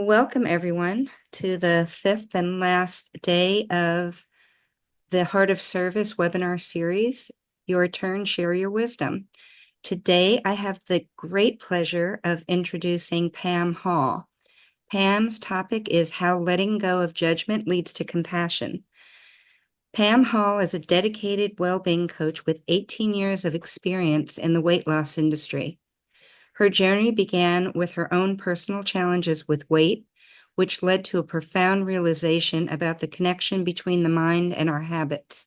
Welcome everyone to the fifth and last day of the Heart of Service webinar series, Your Turn, Share Your Wisdom. Today, I have the great pleasure of introducing Pam Hall. Pam's topic is how letting go of judgment leads to compassion. Pam Hall is a dedicated well-being coach with 18 years of experience in the weight loss industry. Her journey began with her own personal challenges with weight, which led to a profound realization about the connection between the mind and our habits.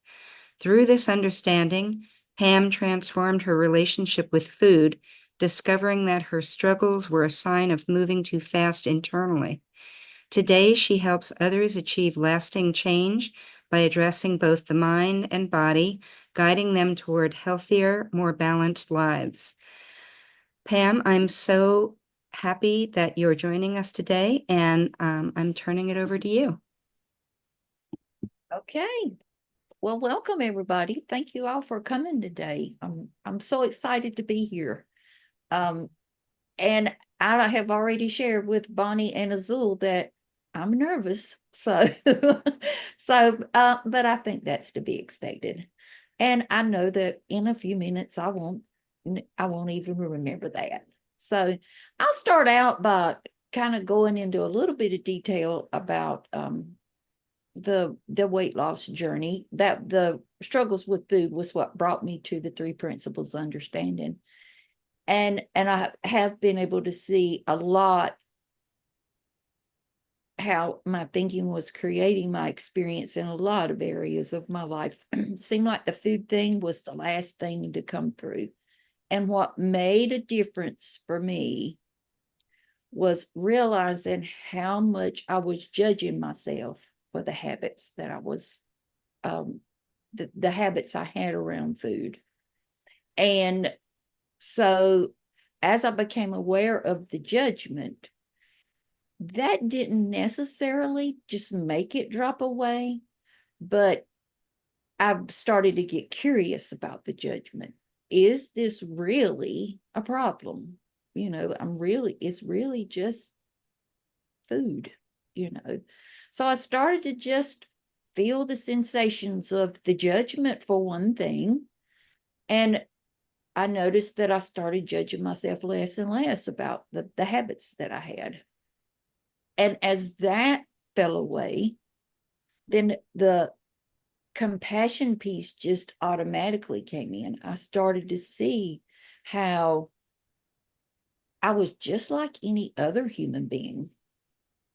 Through this understanding, Pam transformed her relationship with food, discovering that her struggles were a sign of moving too fast internally. Today, she helps others achieve lasting change by addressing both the mind and body, guiding them toward healthier, more balanced lives. Pam, I'm so happy that you're joining us today, and I'm turning it over to you. Okay. Well, welcome everybody. Thank you all for coming today. I'm so excited to be here. And I have already shared with Bonnie and Azul that I'm nervous. So but I think that's to be expected. And I know that in a few minutes I won't even remember that. So I'll start out by kind of going into a little bit of detail about the weight loss journey. That the struggles with food was what brought me to the three principles understanding, and I have been able to see a lot how my thinking was creating my experience in a lot of areas of my life. It seemed like the food thing was the last thing to come through, and what made a difference for me was realizing how much I was judging myself for the habits that I was the habits I had around food. And so as I became aware of the judgment, that didn't necessarily just make it drop away, but I've started to get curious about the judgment. Is this really a problem? It's really just food, you know. So I started to just feel the sensations of the judgment for one thing. And I noticed that I started judging myself less and less about the habits that I had. And as that fell away, then the compassion piece just automatically came in. I started to see how I was just like any other human being,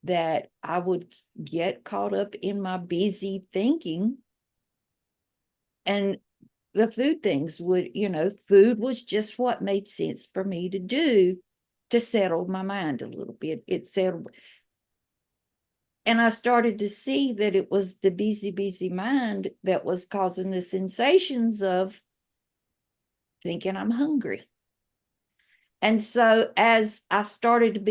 that I would get caught up in my busy thinking, and the food things would, food was just what made sense for me to do to settle my mind a little bit. It settled. And I started to see that it was the busy mind that was causing the sensations of thinking I'm hungry. And so as I started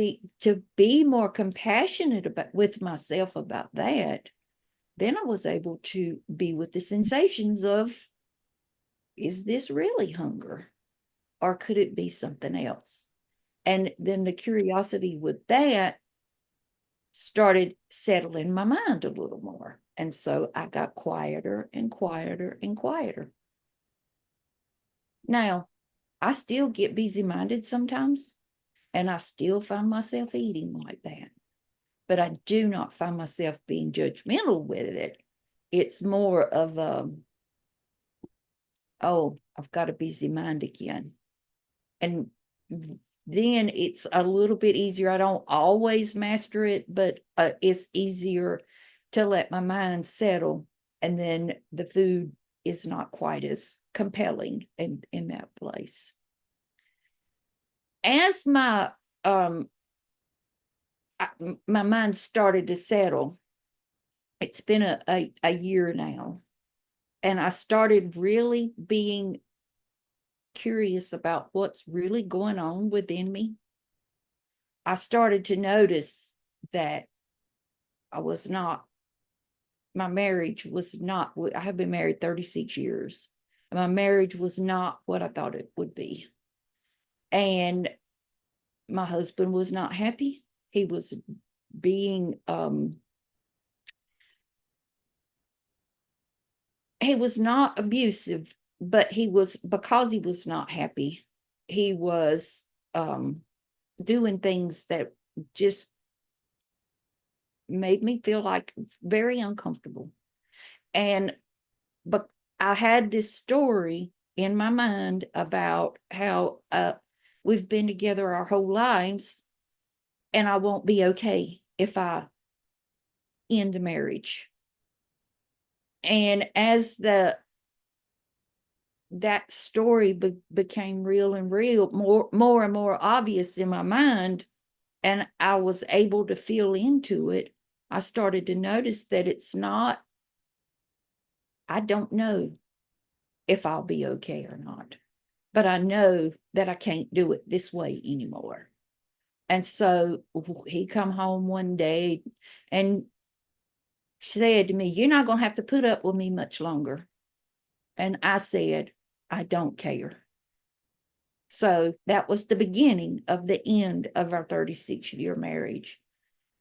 to be more compassionate with myself about that, then I was able to be with the sensations of, is this really hunger? Or could it be something else? And then the curiosity with that started settling my mind a little more. And so I got quieter and quieter and quieter. Now, I still get busy minded sometimes, and I still find myself eating like that. But I do not find myself being judgmental with it. It's more of oh, I've got a busy mind again. And then it's a little bit easier. I don't always master it, but it's easier to let my mind settle. And then the food is not quite as compelling in that place. As my mind started to settle, it's been a year now, and I started really being curious about what's really going on within me. I started to notice that my marriage was not, I have been married 36 years. My marriage was not what I thought it would be. And my husband was not happy. He was being he was not abusive, but he was, because he was not happy, he was doing things that just made me feel like very uncomfortable. And but I had this story in my mind about how we've been together our whole lives, and I won't be okay if I end a marriage. And as that story became real and real, more and more obvious in my mind, and I was able to feel into it, I started to notice that it's not, I don't know if I'll be okay or not, but I know that I can't do it this way anymore. And so he come home one day and said to me, "You're not going to have to put up with me much longer." And I said, "I don't care." So that was the beginning of the end of our 36-year marriage.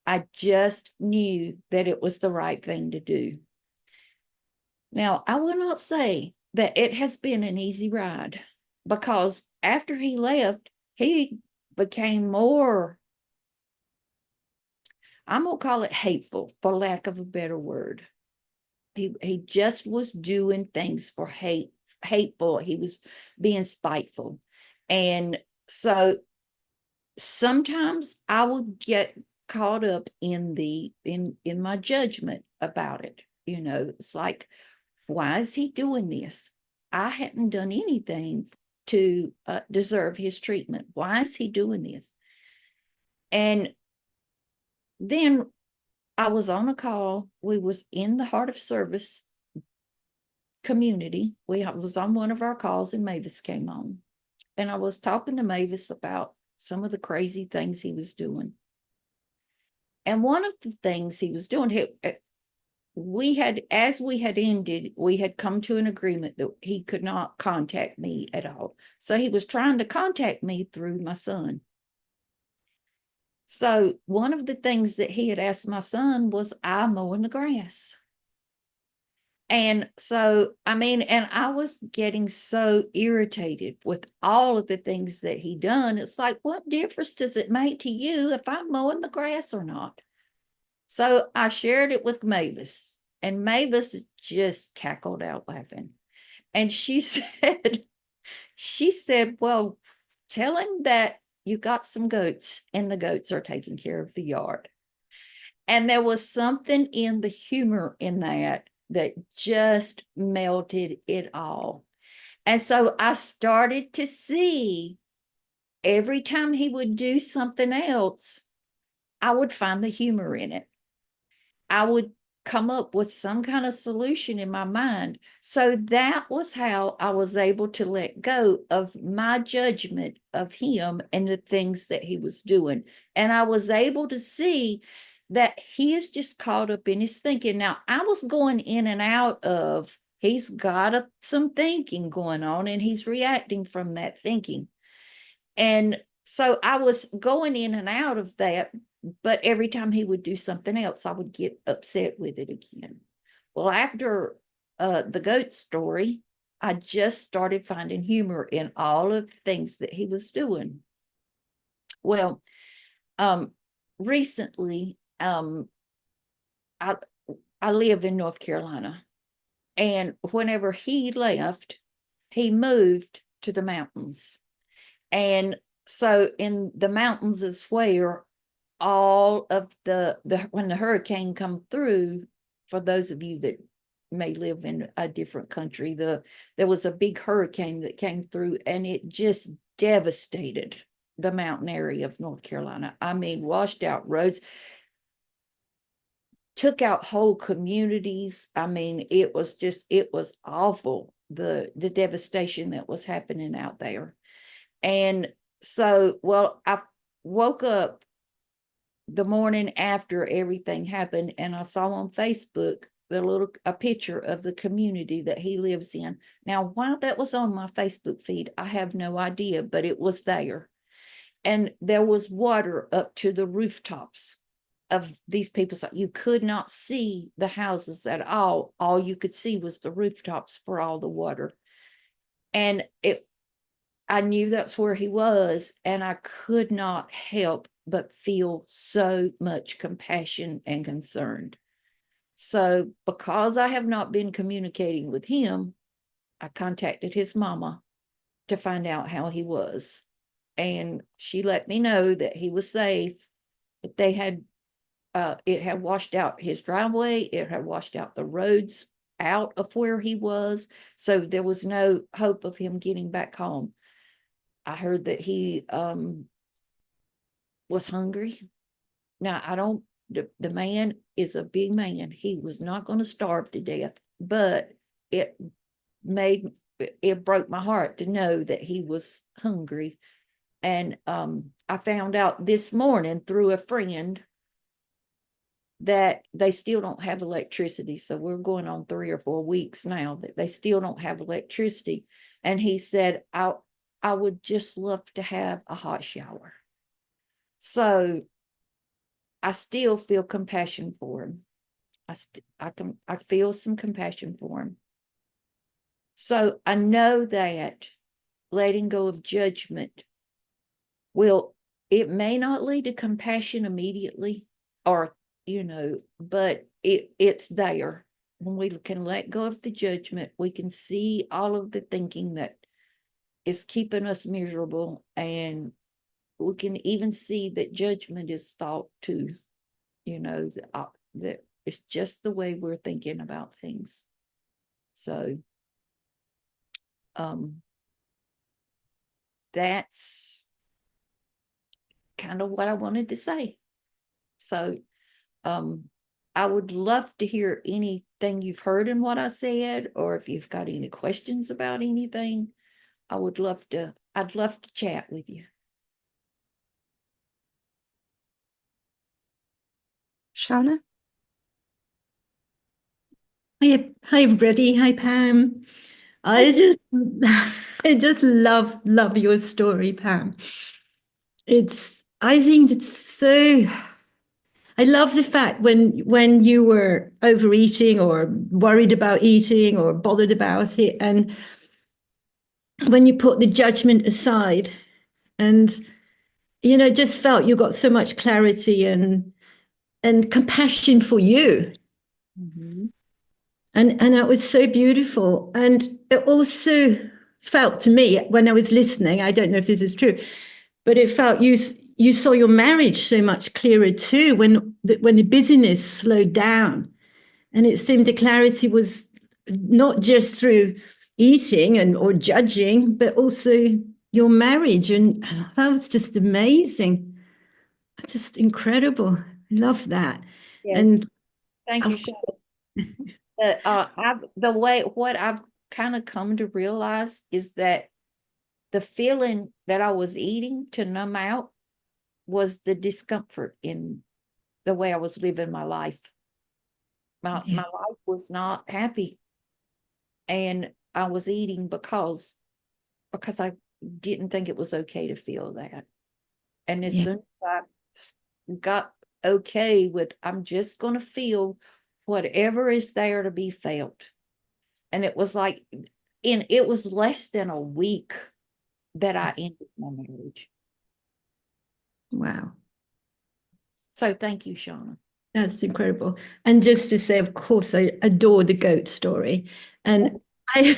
I just knew that it was the right thing to do. Now, I will not say that it has been an easy ride, because after he left, he became more, I'm going to call it hateful, for lack of a better word. He just was doing things for hateful. He was being spiteful. And so sometimes I would get caught up in my judgment about it. It's like, why is he doing this? I hadn't done anything to deserve his treatment. Why is he doing this? And then I was on a call. We was in the Heart of Service community. We was on one of our calls, and Mavis came on. And I was talking to Mavis about some of the crazy things he was doing. And one of the things he was doing, as we had ended, we had come to an agreement that he could not contact me at all. So he was trying to contact me through my son. So one of the things that he had asked my son was, I mowing the grass. And so, and I was getting so irritated with all of the things that he done. It's like, what difference does it make to you if I'm mowing the grass or not? So I shared it with Mavis, and Mavis just cackled out laughing. And she said, well, tell him that you got some goats and the goats are taking care of the yard. And there was something in the humor in that just melted it all. And so I started to see, every time he would do something else, I would find the humor in it. I would come up with some kind of solution in my mind. So that was how I was able to let go of my judgment of him and the things that he was doing. And I was able to see that he is just caught up in his thinking. Now, I was going in and out of, he's got some thinking going on, and he's reacting from that thinking. And so I was going in and out of that, but every time he would do something else, I would get upset with it again. Well, after the goat story, I just started finding humor in all of the things that he was doing. Well, recently, I I live in North Carolina, and whenever he left, he moved to the mountains. And so in the mountains is where all of the when the hurricane come through, for those of you that may live in a different country, there was a big hurricane that came through, and it just devastated the mountain area of North Carolina. Washed out roads, took out whole communities. It was awful, the devastation that was happening out there. And so, well, I woke up the morning after everything happened, and I saw on Facebook a picture of the community that he lives in. Now, why that was on my Facebook feed, I have no idea, but it was there. And there was water up to the rooftops of these people's, you could not see the houses at all you could see was the rooftops for all the water. And I knew that's where he was, and I could not help but feel so much compassion and concern. So because I have not been communicating with him, I contacted his mama to find out how he was, and she let me know that he was safe, but they had it had washed out his driveway, it had washed out the roads out of where he was, so there was no hope of him getting back home. I heard that he was hungry. Now, I don't, the man is a big man. He was not going to starve to death, but it made, it broke my heart to know that he was hungry. And I found out this morning through a friend that they still don't have electricity. So we're going on 3 or 4 weeks now that they still don't have electricity. And he said, I would just love to have a hot shower. So I still feel compassion for him. I feel some compassion for him. So I know that letting go of judgment will, it may not lead to compassion immediately, or but it's there. When we can let go of the judgment, we can see all of the thinking that is keeping us miserable, and we can even see that judgment is thought too. That it's just the way we're thinking about things. So that's kind of what I wanted to say. So I would love to hear anything you've heard in what I said, or if you've got any questions about anything. I'd love to chat with you. Shauna? Hi, everybody. Hi, Pam. I just, I just love your story, Pam. I think it's so. I love the fact when you were overeating or worried about eating or bothered about it, and when you put the judgment aside, and just felt you got so much clarity and compassion for you. Mm-hmm. And that was so beautiful. And it also felt to me when I was listening, I don't know if this is true, but it felt you saw your marriage so much clearer too when the busyness slowed down. And it seemed the clarity was not just through eating or judging, but also your marriage. And that was just amazing. Just incredible. Love that. Yes. And Thank you, I've, Sean. What I've kind of come to realize is that the feeling that I was eating to numb out was the discomfort in the way I was living my life. My yeah, life was not happy, and I was eating because I didn't think it was okay to feel that. And as yeah, soon as I got okay with, I'm just going to feel whatever is there to be felt. And it was like, it was less than a week that I ended my marriage. wow. So thank you, Shauna. That's incredible. And just to say, of course, I adore the goat story. And I,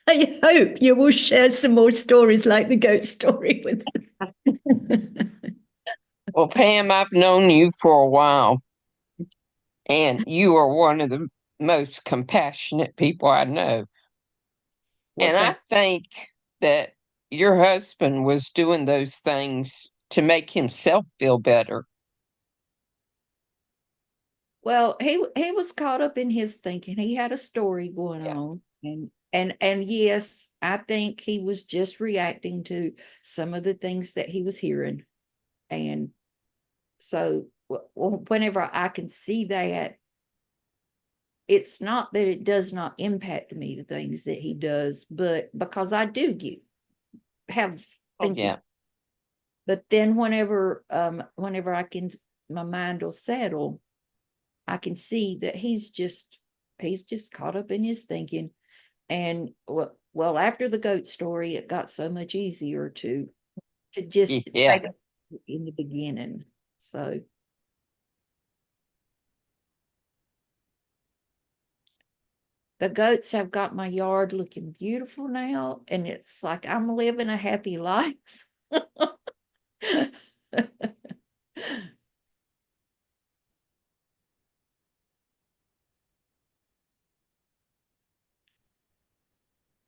I hope you will share some more stories like the goat story with us. Well, Pam, I've known you for a while, and you are one of the most compassionate people I know. Well, And I thank think that your husband was doing those things to make himself feel better. Well, he was caught up in his thinking. He had a story going Yeah. on, and yes, I think he was just reacting to some of the things that he was hearing. And so whenever I can see that, it's not that it does not impact me, the things that he does, but because I do have Oh, thinking. yeah. But then whenever I can my mind will settle, I can see that he's just caught up in his thinking. And well, after the goat story, it got so much easier to just Yeah. take it in the beginning. So the goats have got my yard looking beautiful now, and it's like I'm living a happy life.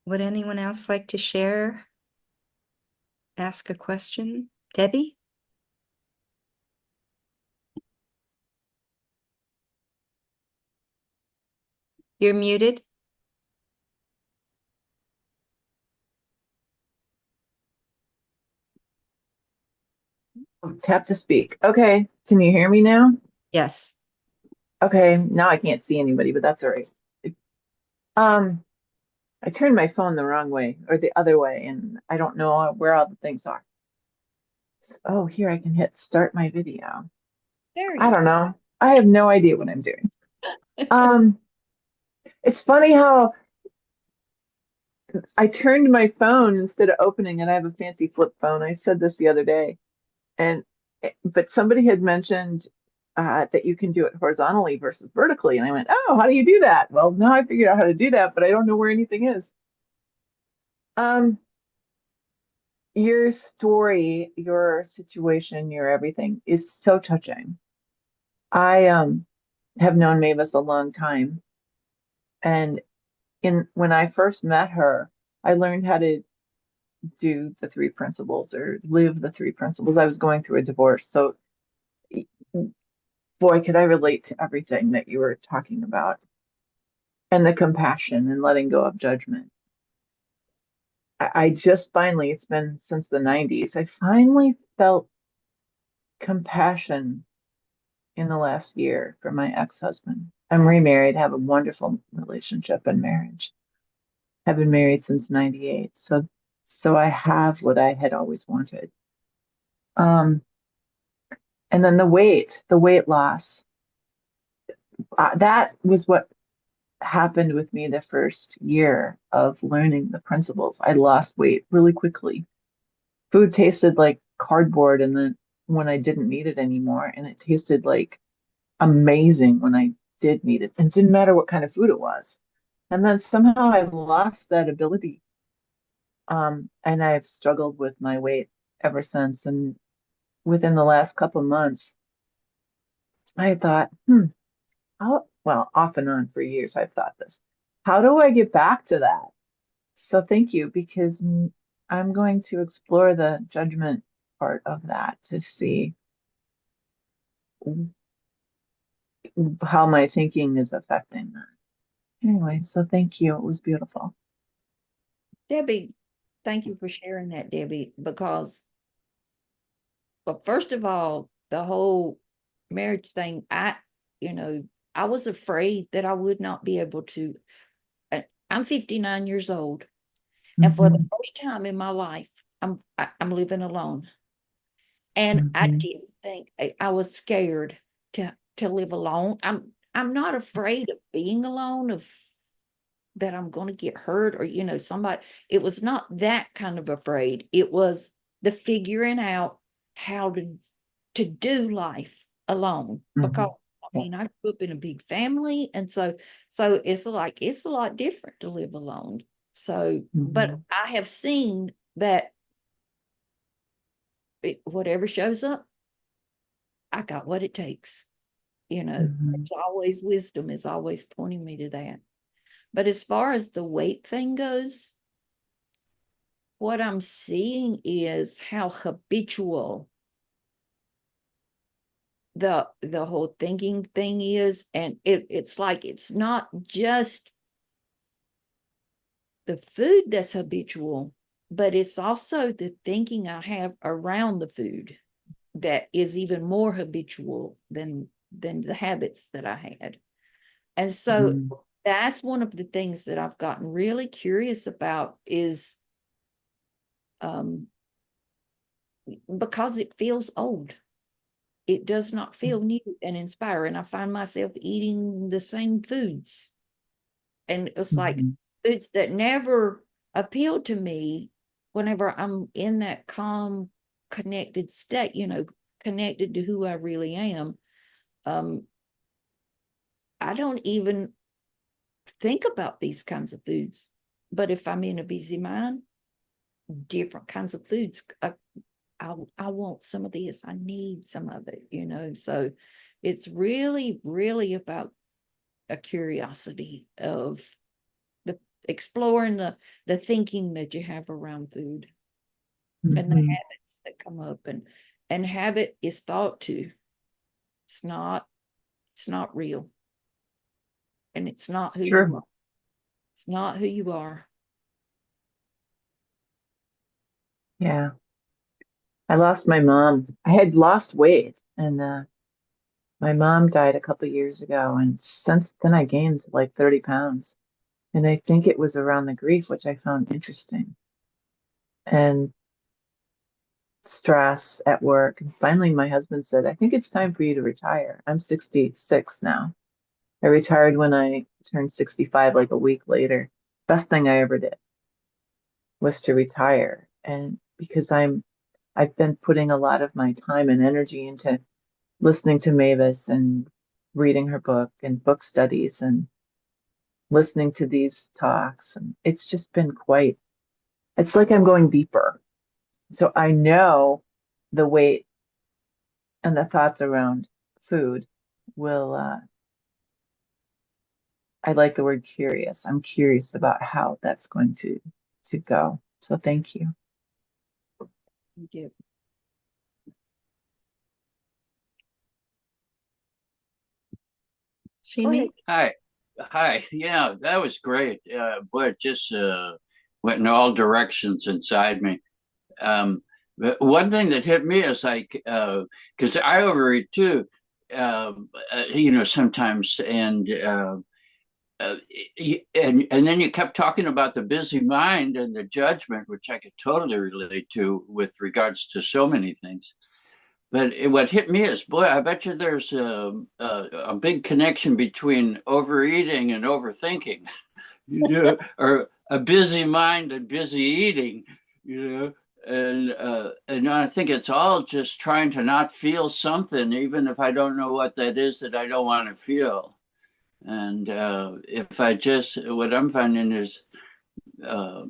Would anyone else like to share? Ask a question? Debbie? You're muted. Tap to speak. Okay, can you hear me now? Yes. Okay, now I can't see anybody, but that's all right. Um, I turned my phone the wrong way or the other way, and I don't know where all the things are. Oh, here I can hit start my video. There I you don't know. I have no idea what I'm doing. Um, it's funny how I turned my phone instead of opening, and I have a fancy flip phone. I said this the other day, and but somebody had mentioned that you can do it horizontally versus vertically, and I went, "Oh, how do you do that?" Well, now I figured out how to do that, but I don't know where anything is. Um, your story, your situation, your everything is so touching. I have known Mavis a long time, and in when I first met her, I learned how to do the three principles or live the three principles. I was going through a divorce, so boy, could I relate to everything that you were talking about, and the compassion and letting go of judgment. I just finally, it's been since the 90s, I finally felt compassion in the last year for my ex-husband. I'm remarried, have a wonderful relationship and marriage. Have been married since 98. So I have what I had always wanted. Um, and then the weight loss, that was what happened with me the first year of learning the principles. I lost weight really quickly. Food tasted like cardboard and then when I didn't need it anymore, and it tasted like amazing when I did need it. And it didn't matter what kind of food it was. And then somehow I lost that ability. And I've struggled with my weight ever since. And within the last couple of months, I thought, well, off and on for years, I've thought this. How do I get back to that? So thank you, because I'm going to explore the judgment part of that to see how my thinking is affecting that. Anyway, so thank you. It was beautiful. Debbie, thank you for sharing that, Debbie, because, well, first of all, the whole marriage thing, I was afraid that I would not be able to. I'm 59 years old, and for the Mhm, first time in my life, I'm living alone. And I mhm, didn't think I was scared to live alone. I'm not afraid of being alone, of that I'm going to get hurt or somebody. It was not that kind of afraid. It was the figuring out how to do life alone, because mhm. I Yeah. mean I grew up in a big family, and so it's like it's a lot different to live alone. So, but Mhm, I have seen that whatever shows up, I got what it takes. mhm, There's always wisdom is always pointing me to that. But as far as the weight thing goes, what I'm seeing is how habitual the whole thinking thing is. And it's like it's not just the food that's habitual, but it's also the thinking I have around the food that is even more habitual than the habits that I had. And so mhm, that's one of the things that I've gotten really curious about is um, because it feels old. it does not feel new and inspiring. I find myself eating the same foods. And it's like Mhm. foods that never appealed to me whenever I'm in that calm, connected state, connected to who I really am. I don't even think about these kinds of foods. But if I'm in a busy mind, different kinds of foods, I want some of this. I need some of it. So it's really, really about a curiosity of the exploring the thinking that you have around food and the Mhm. habits that come up, and habit is thought to. It's not real, and it's not It's who you true. are. It's not who you are. Yeah. I lost my mom. I had lost weight, and my mom died a couple years ago, and since then I gained like 30 pounds. And I think it was around the grief, which I found interesting, and stress at work. And finally, my husband said, I think it's time for you to retire. I'm 66 now. I retired when I turned 65, like a week later. Best thing I ever did was to retire. And because I've been putting a lot of my time and energy into listening to Mavis and reading her book and book studies and listening to these talks. And it's just been it's like I'm going deeper. So I know the weight and the thoughts around food will, I like the word curious. I'm curious about how that's going to go. So thank you. Yeah. Go ahead. Jimmy? Hi. Hi. Yeah, that was great. Boy, it just went in all directions inside me. But one thing that hit me is like, because I overeat too, sometimes, uh, and then you kept talking about the busy mind and the judgment, which I could totally relate to with regards to so many things. But what hit me is, boy, I bet you there's a big connection between overeating and overthinking, or a busy mind and busy eating, you know. And I think it's all just trying to not feel something, even if I don't know what that is that I don't want to feel. And if I just, what I'm finding is, uh,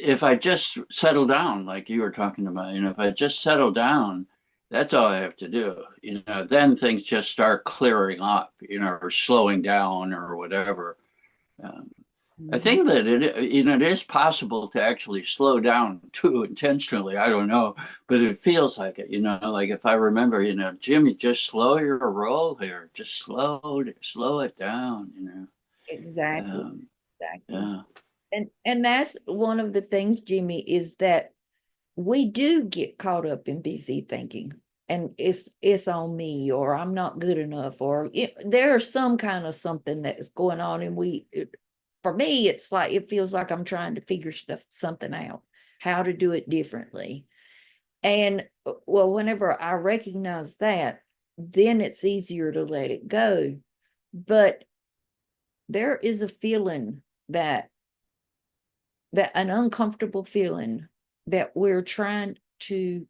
if I just settle down, like you were talking about, if I just settle down, that's all I have to do. Then things just start clearing up, or slowing down or whatever. Um, I Mhm. think that it is possible to actually slow down too intentionally. I don't know, but it feels like it. Like if I remember, Jimmy, just slow your roll here, just slow it down. Exactly. Um, Exactly. yeah. And that's one of the things, Jimmy, is that we do get caught up in busy thinking, and it's on me, or I'm not good enough, or there's some kind of something that's going on, and for me, it's like it feels like I'm trying to figure something out, how to do it differently. And well, whenever I recognize that, then it's easier to let it go. But there is a feeling that an uncomfortable feeling that we're trying to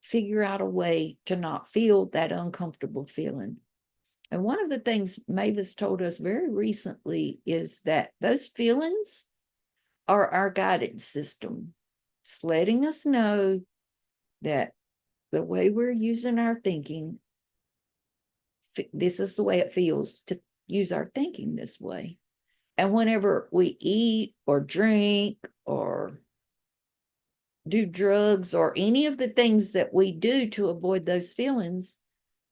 figure out a way to not feel that uncomfortable feeling. And one of the things Mavis told us very recently is that those feelings are our guidance system. It's letting us know that the way we're using our thinking, this is the way it feels to use our thinking this way. And whenever we eat or drink or do drugs or any of the things that we do to avoid those feelings,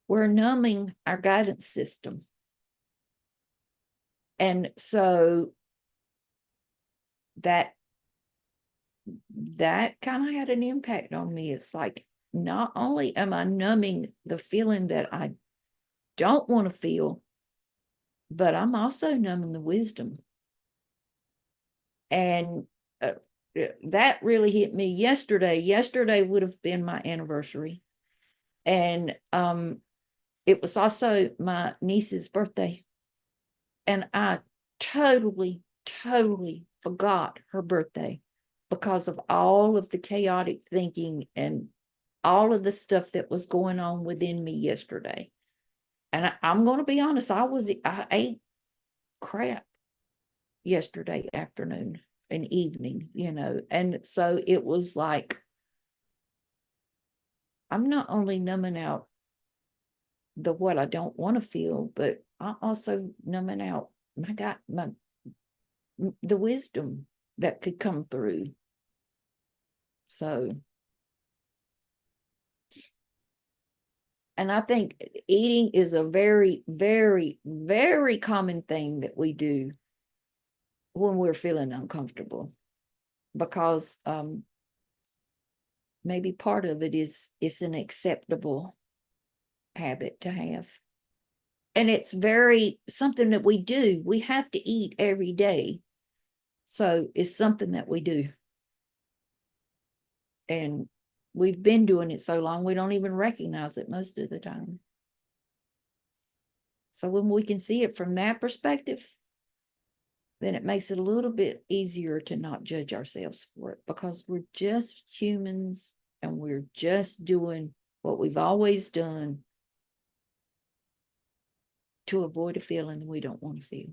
we're numbing our guidance system. And so that kind of had an impact on me. It's like not only am I numbing the feeling that I don't want to feel, but I'm also numbing the wisdom. And that really hit me yesterday. Yesterday would have been my anniversary. And it was also my niece's birthday. And I totally, totally forgot her birthday because of all of the chaotic thinking and all of the stuff that was going on within me yesterday. And I'm going to be honest, I ate crap yesterday afternoon and evening, and so it was like I'm not only numbing out the what I don't want to feel, but I also numbing out the wisdom that could come through. So, and I think eating is a very, very, very common thing that we do when we're feeling uncomfortable, because maybe part of it is it's an acceptable habit to have. And it's very something that we do. We have to eat every day. So it's something that we do. And we've been doing it so long, we don't even recognize it most of the time. So when we can see it from that perspective, then it makes it a little bit easier to not judge ourselves for it, because we're just humans and we're just doing what we've always done to avoid a feeling we don't want to feel.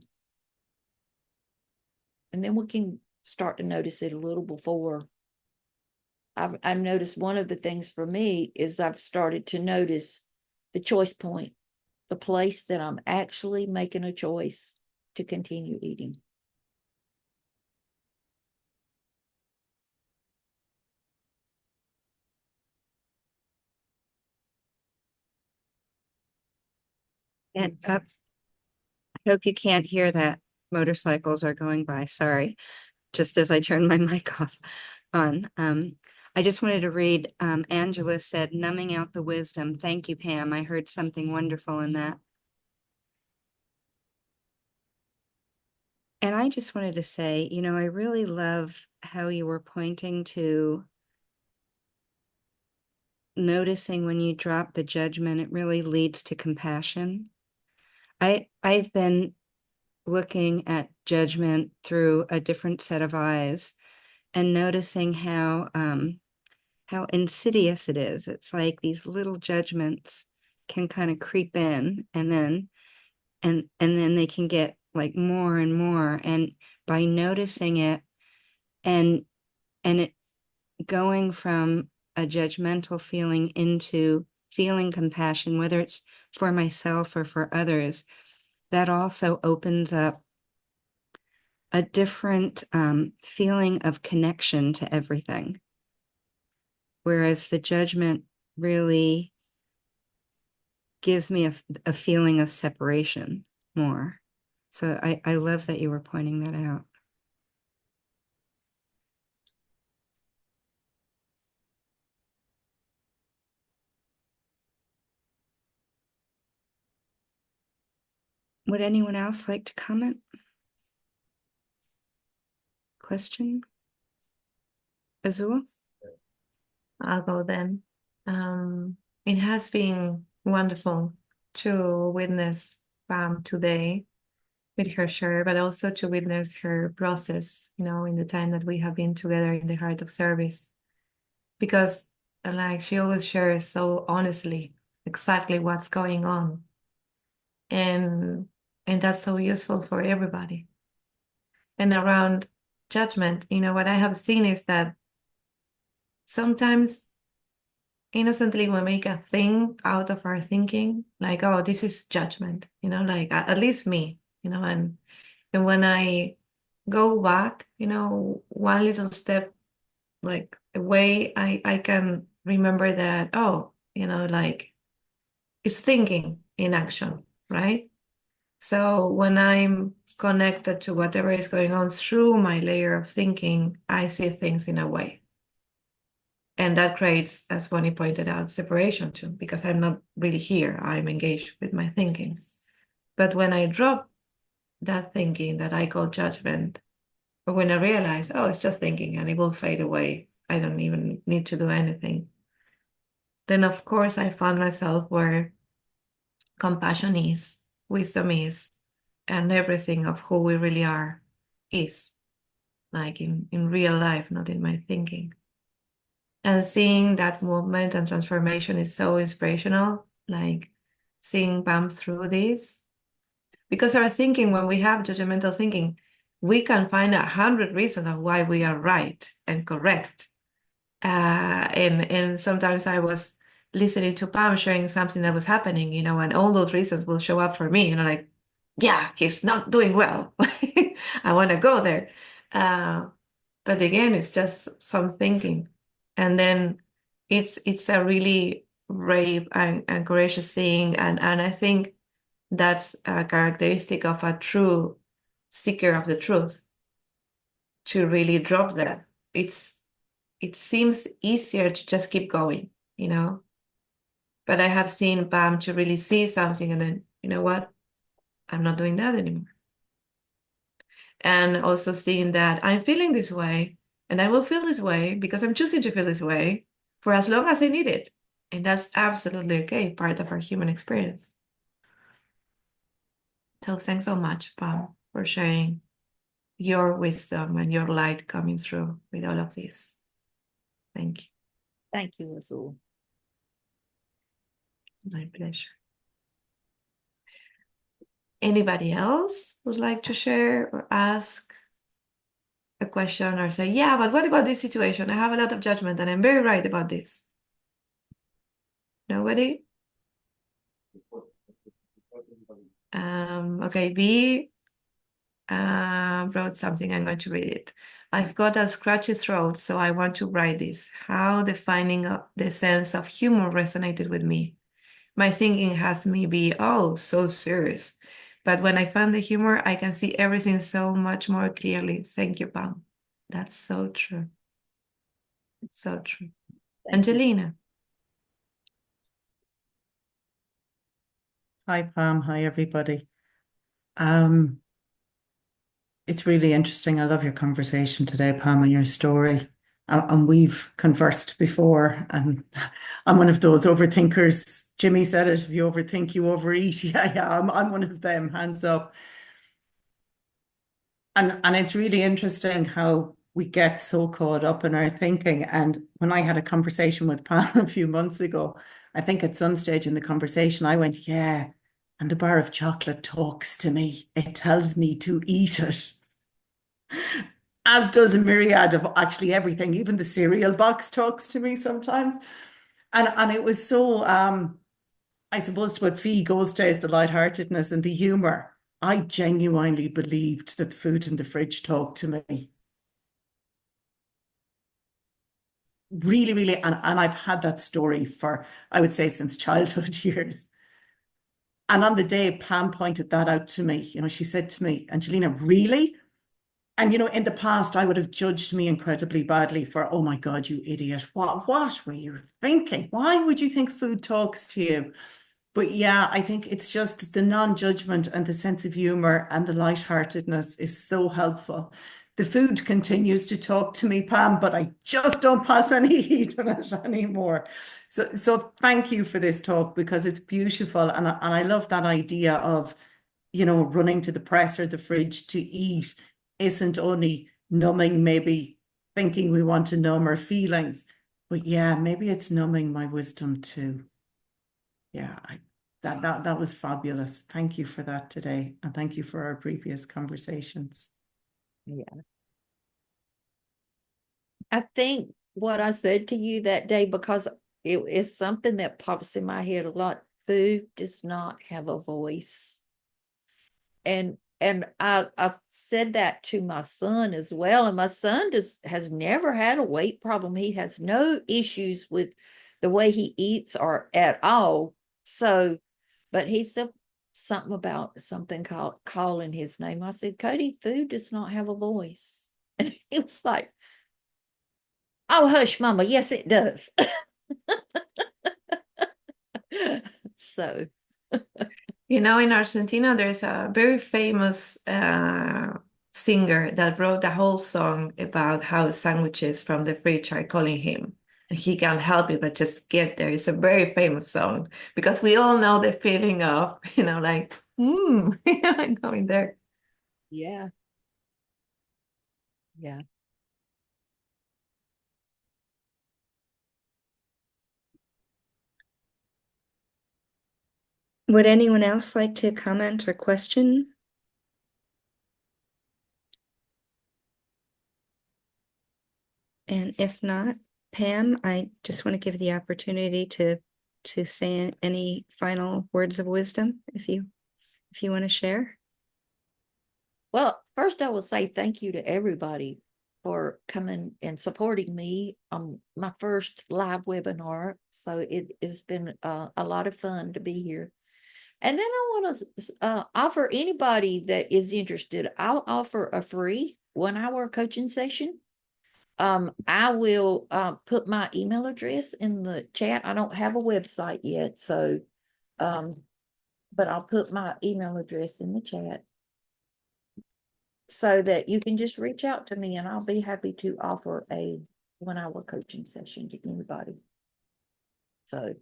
And then we can start to notice it a little before. I've noticed one of the things for me is I've started to notice the choice point, the place that I'm actually making a choice to continue eating. And I hope you can't hear that. Motorcycles are going by. Sorry. Just as I turned my mic off on. I just wanted to read, Angela said, numbing out the wisdom. Thank you, Pam. I heard something wonderful in that. And I just wanted to say, I really love how you were pointing to noticing when you drop the judgment, it really leads to compassion. I've been looking at judgment through a different set of eyes and noticing how insidious it is. It's like these little judgments can kind of creep in, and then they can get like more and more. And by noticing it and it going from a judgmental feeling into feeling compassion, whether it's for myself or for others, that also opens up a different feeling of connection to everything. Whereas the judgment really gives me a feeling of separation more. So I love that you were pointing that out. Would anyone else like to comment? Question? Azul? I'll go then. It has been wonderful to witness Pam today with her share, but also to witness her process, in the time that we have been together in the heart of service. Because, like, she always shares so honestly exactly what's going on. And that's so useful for everybody. And around judgment, what I have seen is that sometimes innocently we make a thing out of our thinking, like, oh, this is judgment, like at least me, and when I go back, one little step like away, I can remember that, oh, like it's thinking in action, right? So when I'm connected to whatever is going on through my layer of thinking, I see things in a way. And that creates, as Bonnie pointed out, separation too, because I'm not really here. I'm engaged with my thinking. But when I drop that thinking that I call judgment, or when I realize, oh, it's just thinking and it will fade away, I don't even need to do anything. then of course I found myself where compassion is, wisdom is, and everything of who we really are is, like in real life, not in my thinking. And seeing that movement and transformation is so inspirational, like seeing Pam through this. Because our thinking, when we have judgmental thinking, we can find 100 reasons of why we are right and correct. And sometimes I was listening to Pam sharing something that was happening, and all those reasons will show up for me, like, yeah, he's not doing well. I want to go there. But again, it's just some thinking. And then it's a really brave and courageous thing. And I think that's a characteristic of a true seeker of the truth, to really drop that. It seems easier to just keep going, but I have seen Pam to really see something and then, you know what, I'm not doing that anymore. And also seeing that I'm feeling this way and I will feel this way because I'm choosing to feel this way for as long as I need it. And that's absolutely okay, part of our human experience. So thanks so much, Pam, for sharing your wisdom and your light coming through with all of this. Thank you. Thank you, Azul. My pleasure. Anybody else would like to share or ask a question or say, yeah, but what about this situation? I have a lot of judgment and I'm very right about this. Nobody? Okay, B wrote something. I'm going to read it. I've got a scratchy throat, so I want to write this. How defining the sense of humor resonated with me. My thinking has me be, oh, so serious. But when I find the humor, I can see everything so much more clearly. Thank you, Pam. That's so true. It's so true. Thank you. Angelina. Hi, Pam. Hi, everybody. It's really interesting. I love your conversation today, Pam, and your story. And we've conversed before, and I'm one of those overthinkers. Jimmy said it, if you overthink, you overeat. Yeah, I'm one of them, hands up. And it's really interesting how we get so caught up in our thinking. And when I had a conversation with Pam a few months ago, I think at some stage in the conversation, I went, yeah, and the bar of chocolate talks to me. It tells me to eat it. As does a myriad of actually everything. Even the cereal box talks to me sometimes. And it was so I suppose what Fee goes to is the lightheartedness and the humour. I genuinely believed that the food in the fridge talked to me. Really, really, and I've had that story for, I would say, since childhood years. And on the day Pam pointed that out to me, she said to me, Angelina, really? And, in the past, I would have judged me incredibly badly for, oh my God, you idiot. What were you thinking? Why would you think food talks to you? But yeah, I think it's just the non-judgment and the sense of humor and the lightheartedness is so helpful. The food continues to talk to me, Pam, but I just don't pass any heat on it anymore. So thank you for this talk because it's beautiful. And I love that idea of, running to the press or the fridge to eat isn't only numbing, maybe thinking we want to numb our feelings, but yeah, maybe it's numbing my wisdom too. Yeah, that was fabulous. Thank you for that today. And thank you for our previous conversations. Yeah. I think what I said to you that day, because it is something that pops in my head a lot. Food does not have a voice. And I've said that to my son as well. And my son has never had a weight problem. He has no issues with the way he eats or at all. So, but he said something about something called calling his name. I said, Cody, food does not have a voice. And he was like, oh, hush, Mama. Yes, it does. So, In Argentina, there's a very famous singer that wrote a whole song about how sandwiches from the fridge are calling him. he can't help it but just get there. It's a very famous song because we all know the feeling of, like, going there. Yeah. Yeah. Would anyone else like to comment or question? And if not, Pam, I just want to give the opportunity to say any final words of wisdom if you want to share. Well, first I will say thank you to everybody for coming and supporting me on my first live webinar. So it has been a lot of fun to be here. And then I want to offer anybody that is interested, I'll offer a free 1 hour coaching session. I will put my email address in the chat. I don't have a website yet, so but I'll put my email address in the chat so that you can just reach out to me and I'll be happy to offer a 1 hour coaching session to anybody. So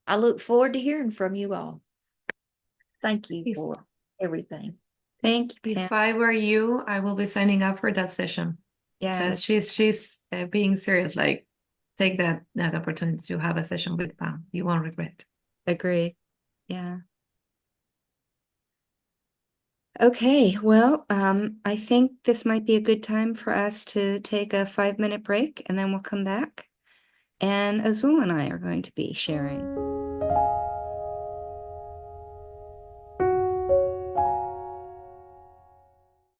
I look forward to hearing from you all. Thank you for everything. Thank you, Pam. If I were you, I will be signing up for that session. Yeah, She's being serious. Like, take that opportunity to have a session with Pam. You won't regret. agree. Yeah. Okay, well, I think this might be a good time for us to take a 5-minute break and then we'll come back. And Azul and I are going to be sharing.